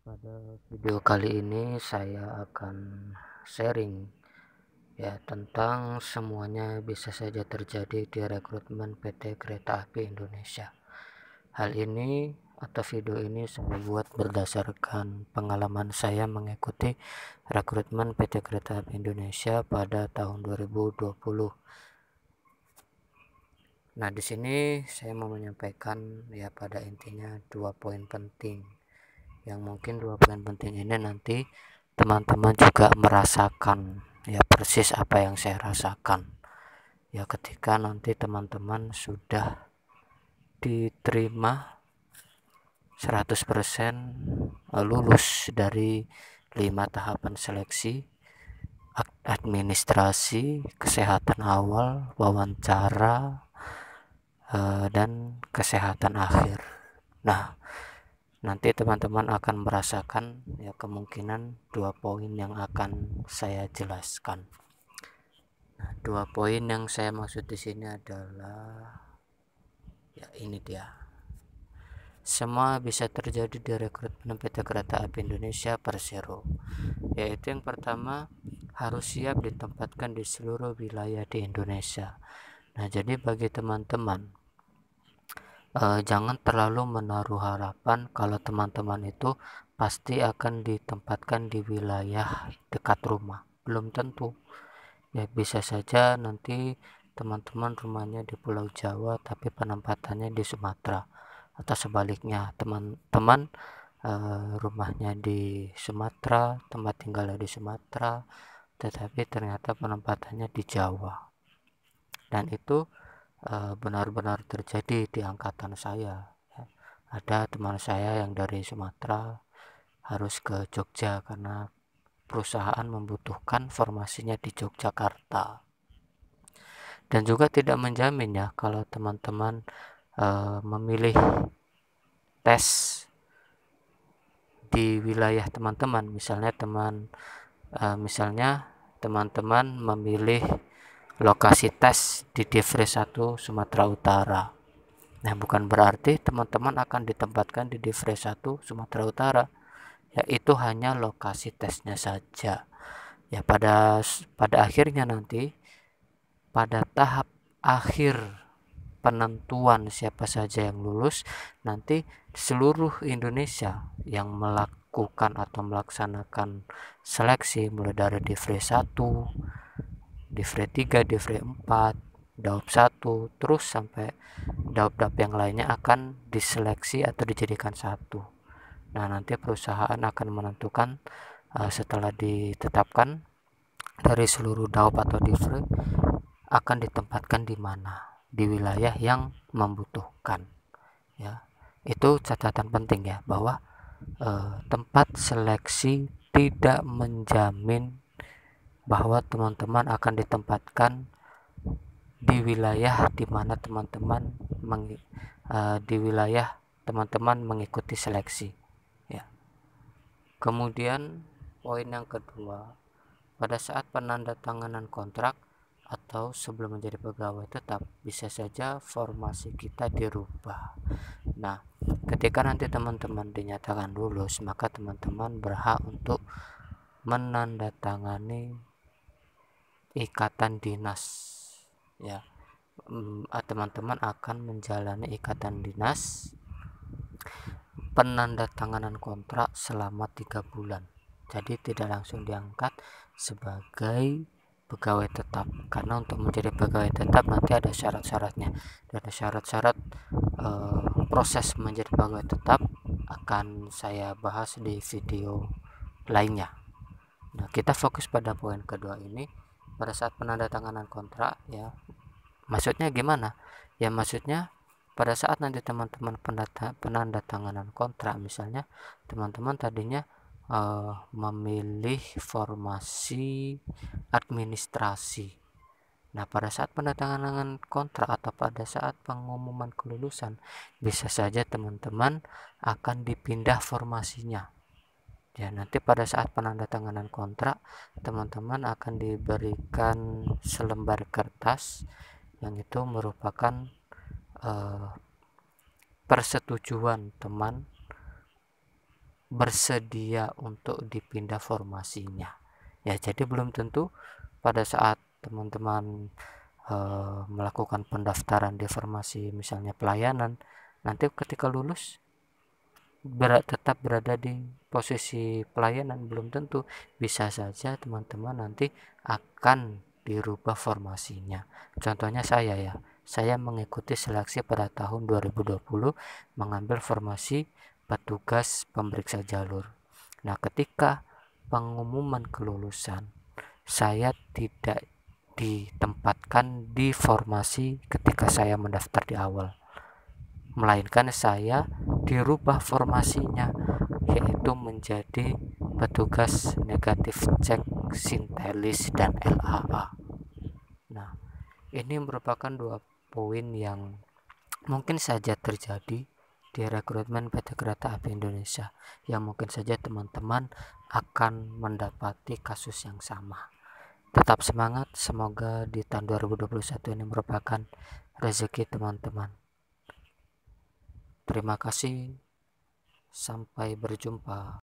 Pada video kali ini saya akan sharing ya tentang semuanya bisa saja terjadi di rekrutmen PT Kereta Api Indonesia. Hal ini atau video ini saya buat berdasarkan pengalaman saya mengikuti rekrutmen PT Kereta Api Indonesia pada tahun 2020. Nah, di sini saya mau menyampaikan ya pada intinya 2 poin penting, yang mungkin 2 poin penting ini nanti teman-teman juga merasakan ya persis apa yang saya rasakan ya ketika nanti teman-teman sudah diterima 100% lulus dari 5 tahapan seleksi: administrasi, kesehatan awal, wawancara, dan kesehatan akhir. Nah, nanti teman-teman akan merasakan ya kemungkinan 2 poin yang akan saya jelaskan. Nah, 2 poin yang saya maksud di sini adalah ya ini dia. Semua bisa terjadi di rekrutmen PT Kereta Api Indonesia Persero. Yaitu yang pertama, harus siap ditempatkan di seluruh wilayah di Indonesia. Nah, jadi bagi teman-teman jangan terlalu menaruh harapan kalau teman-teman itu pasti akan ditempatkan di wilayah dekat rumah. Belum tentu ya, bisa saja nanti teman-teman rumahnya di Pulau Jawa tapi penempatannya di Sumatera, atau sebaliknya teman-teman rumahnya di Sumatera, tempat tinggalnya di Sumatera, tetapi ternyata penempatannya di Jawa. Dan itu benar-benar terjadi di angkatan saya ya. Ada teman saya yang dari Sumatera harus ke Jogja karena perusahaan membutuhkan formasinya di Yogyakarta. Dan juga tidak menjamin ya kalau teman-teman memilih tes di wilayah teman-teman, misalnya teman-teman memilih lokasi tes di Divre 1 Sumatera Utara. Nah, bukan berarti teman-teman akan ditempatkan di Divre 1 Sumatera Utara. Ya, itu hanya lokasi tesnya saja. Ya, pada akhirnya nanti pada tahap akhir penentuan siapa saja yang lulus, nanti seluruh Indonesia yang melakukan atau melaksanakan seleksi mulai dari Divre 1, Divre 3, Divre 4, Daop 1 terus sampai daop-daop yang lainnya akan diseleksi atau dijadikan satu. Nah, nanti perusahaan akan menentukan setelah ditetapkan dari seluruh daop atau divre akan ditempatkan di mana, di wilayah yang membutuhkan ya. Itu catatan penting ya, bahwa tempat seleksi tidak menjamin bahwa teman-teman akan ditempatkan di wilayah di mana teman-teman mengikuti seleksi ya. Kemudian poin yang kedua, pada saat penandatanganan kontrak atau sebelum menjadi pegawai tetap bisa saja formasi kita dirubah. Nah, ketika nanti teman-teman dinyatakan lulus, maka teman-teman berhak untuk menandatangani ikatan dinas ya. Teman-teman akan menjalani ikatan dinas penandatanganan kontrak selama 3 bulan. Jadi tidak langsung diangkat sebagai pegawai tetap, karena untuk menjadi pegawai tetap nanti ada syarat-syaratnya. Dan syarat-syarat proses menjadi pegawai tetap akan saya bahas di video lainnya. Nah, kita fokus pada poin kedua ini. Pada saat penandatanganan kontrak ya, maksudnya gimana ya? Maksudnya pada saat nanti teman-teman penandatanganan kontrak, misalnya teman-teman tadinya memilih formasi administrasi. Nah, pada saat penandatanganan kontrak atau pada saat pengumuman kelulusan, bisa saja teman-teman akan dipindah formasinya. Ya, nanti pada saat penandatanganan kontrak, teman-teman akan diberikan selembar kertas yang itu merupakan persetujuan teman bersedia untuk dipindah formasinya. Ya, jadi belum tentu pada saat teman-teman melakukan pendaftaran di formasi misalnya pelayanan, nanti ketika lulus tetap berada di posisi pelayanan, belum tentu. Bisa saja teman-teman nanti akan dirubah formasinya. Contohnya saya mengikuti seleksi pada tahun 2020 mengambil formasi petugas pemeriksa jalur. Nah, ketika pengumuman kelulusan, saya tidak ditempatkan di formasi ketika saya mendaftar di awal, melainkan saya dirubah formasinya, yaitu menjadi petugas negatif cek Sintelis dan LAA. Nah, ini merupakan 2 poin yang mungkin saja terjadi di rekrutmen PT Kereta Api Indonesia, yang mungkin saja teman-teman akan mendapati kasus yang sama. Tetap semangat, semoga di tahun 2021 ini merupakan rezeki teman-teman. Terima kasih, sampai berjumpa.